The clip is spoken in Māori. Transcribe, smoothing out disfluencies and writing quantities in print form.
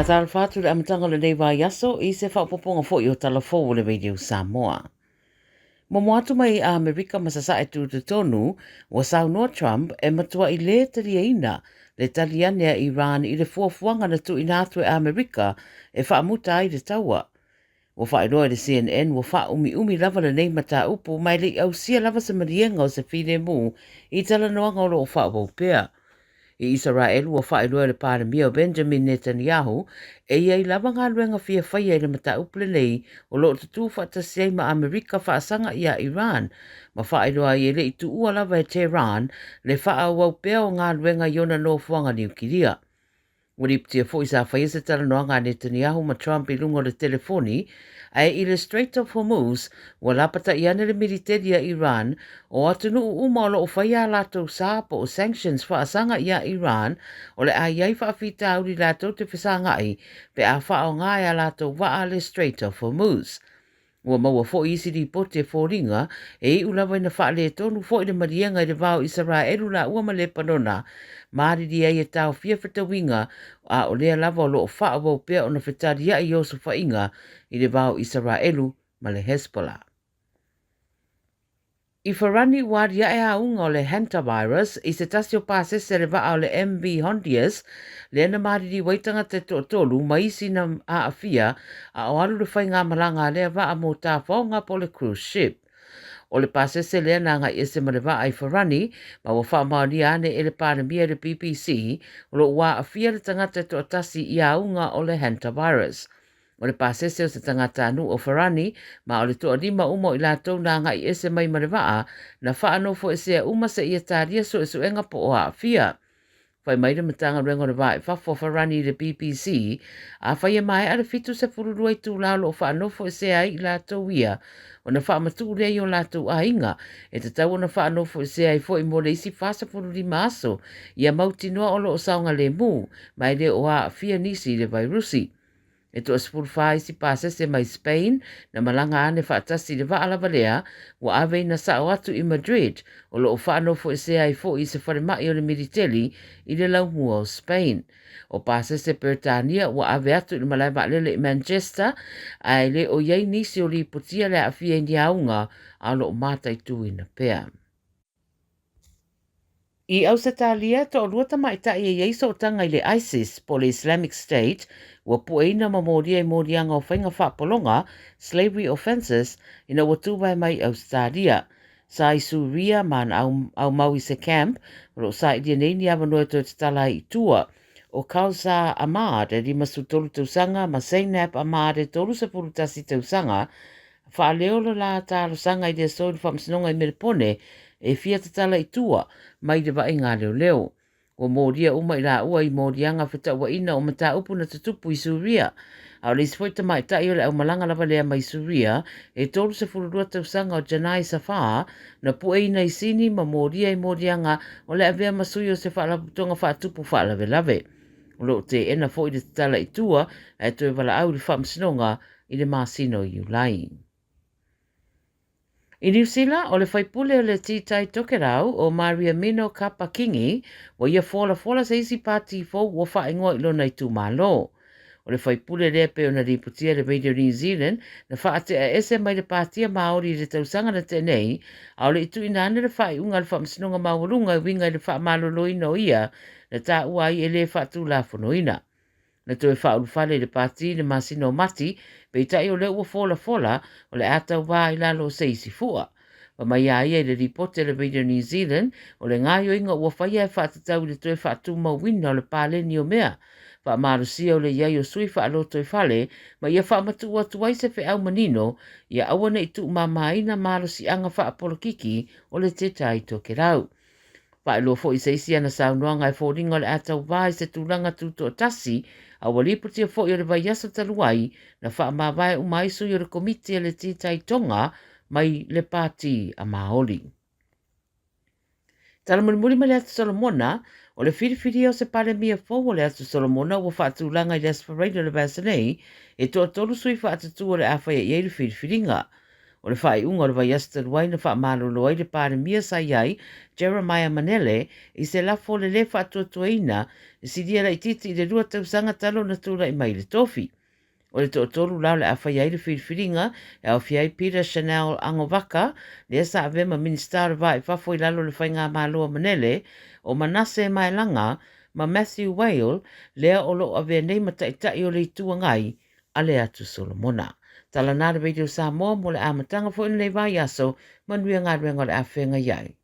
Tātāra whātu le amatanga le nei wā yaso I se whapoponga fo I o talafo o le Radio Samoa. Mo moatu mai a Amerika masasa e tu te tonu, wa saunoa Trump e matua I le taliaina le taliane a Iran I le fuafuanga na tu inatu e Amerika e whaamuta ai le taua. Wa whaeroa le CNN wa wha umi lava le nei mata upu mai le au sia lava se marienga o se whine mu I tala noanga o lo wha wopea. I Israel wa whaeroa le pāramia o Benjamin Netanyahu e iai lava ngā ruenga fia whaia I le mata uple nei o lo tutu whaatasiai ma Amerika whaasanga I a Iran ma whaeroa I le I tu ua lava e Tehran le wha wau pea o ngā ruenga Iona no fuanga niukiria. Wari ptia fo isa whaia se tala noa ngā Netanyahu ma Trump I lungo le telefoni ai I le Strait of Hormuz wa lapata I ane le militeria Iran o atunu uma o lo o whaia lato sāpo o sanctions whaasanga I a Iran o le aiai whaafita auri lato te whasangai pe a whao ngai a lato waa le Strait of Hormuz. Ua maua fo isi di pote fo ringa e I ulawa ina wha le tonu fo ina marianga I le vau Israelu la ua ma le panona maari di ai e tau fia whetawinga a o lea lava o lo o wha o pea o na whetaria I osu whainga I le vau Israelu ma le Hezbollah. I wharani waria e aunga o le hantavirus I se tasi o pāsese le vaa o le MV Hondias le ana mariri waitanga te tolu ma isi na a afia a o alu le whai ngā malanga lea vaa mō tā whaonga po le cruise ship. O le pāsese le ana ngā ese ma le vaa I wharani ma wa wha maoni ane e le pānamia le BBC o lo wā afia le tangata to atasi I aunga o le hantavirus. O le pāsese o se tangata anu o wharani, ma o le toa lima umo I lātou nā ngai ese mai marewaa, na whaanofo e sea uma se ia tāria so e suenga po o a whia. Whai mai le matanga rengo le wā e whafo wharani le BBC, a whai e mai ale fitu se fururua I tū laulo o whaanofo e sea I lātou ia, o na whaamatu rei o lātou a inga, e te tau o na whaanofo e sea I fo I mo le isi whasa fururi maaso, ia mauti noa o lo o saunga le mū, mai le o a whia nisi le vairusi. E to asfur fai si pasese mai Spain na malanga ane whaatasi le waalava lea wa ave na sao atu I Madrid o lo o whaanofo e sea I fo I se whare mai o le militeli I le laumua o Spain. O pasese Britania wa ave atu I malai lele I Manchester ai le o iei nisi o li putia le a fia ni aunga a lo o mata I tui na pea. I Ausitalia to ruata mai ta I eiso tanga I le ISIS po le Islamic State wa pueina mamoria I morianga o whainga whapolonga slavery offences ina watuwai mai Australia. Sa I Suria man au maui se camp ro sa I dieneini avanoe to te tala I tua o Kausa Ahmad e rima su tolu tausanga ma Zainab Ahmad e tolu sa purutasi tausanga whaaleolo la tāro sanga I le sori whamsinonga I merepone e fia tatala I tua mai de vai ngā leo. O mōria uma I la ua I mōrianga whita ua ina o mata upu na tutupu I Suria. Au leis fwita mai tai o le au malanga lava lea mai Suria e tolu se fururua tausanga o Janai Safar na pue ina I sini ma mōria I mōrianga o le avea masui o se whaalaputonga whaatupu whaalave lave. O lo te ena fo I le tatala I tua e toi wala au li whamsinonga I le māsino I ulai. I New Zealand, o le whaipule o le tītai tokerau o Maria Mino Kapakingi, wa ia fola se isi pāti fo wa whaingoa I lona I tū mālo. O le whaipule rea pe o na riputia le Radio New Zealand, na whaate a ese mai le pātia Māori le tausanga na tenei, au le itu inane le whaiunga le whamsinonga maurunga I winga le whaamaloloina o ia, na tā uai e le whaatu la whanoina. Na toe whaurufale le pāti le masino mati, pei tai o le ua fola o le atau wā I lalo seisi fua. Wa mai aia le ripote le Radio New Zealand o le ngāio inga ua whaia e whaatatau le toe whaatu mawina o le pāleni o mea. Wha marusia o le iai o sui whaaloto I whale, ma ia whaamatu atu ai se whi au manino, ia awana I tu mamaina marusi anga whaapolokiki o le te tai toke rau. Whaelo fo I seisi ana saunoanga e fōringa o le atau wā I se tūlanga tūto o tasi, a waliputia fo I o le vaiasa taluai na whaamawai umaisu I o le komiti le tītai tonga mai le pāti a Māori. Talamulimuli ma le atu Solomona, o le whiriwhiri o se pare mia fo o le atu Solomona o whaatūlanga I le aspirator le Vasanei, e toa tolu sui whaatatu o le awhai I le whiriwhiringa. O le whai unga le vai asta ruai na wha malolo ai le pare mia sa iai, Jeremiah Manele, i se lafo le le wha tuatuaina, i si dia la i titi i le rua tausanga talo na tūra i mai le tofi. O le tōtoro lau le awhai ai le whiriwhiringa, e au fiai Peter Chanel Angovaka, le asa avema minister wa i whafo i lalo le whainga māloa Manele, o Manase Maelanga, ma Matthew Whale, lea o lo ave nei mataitai o le tuangai, a le atu Solomona. Tala nā Radio Samoa mo le amatanga fo in le vai aso, manuia ngā ruenga le awhenga iai.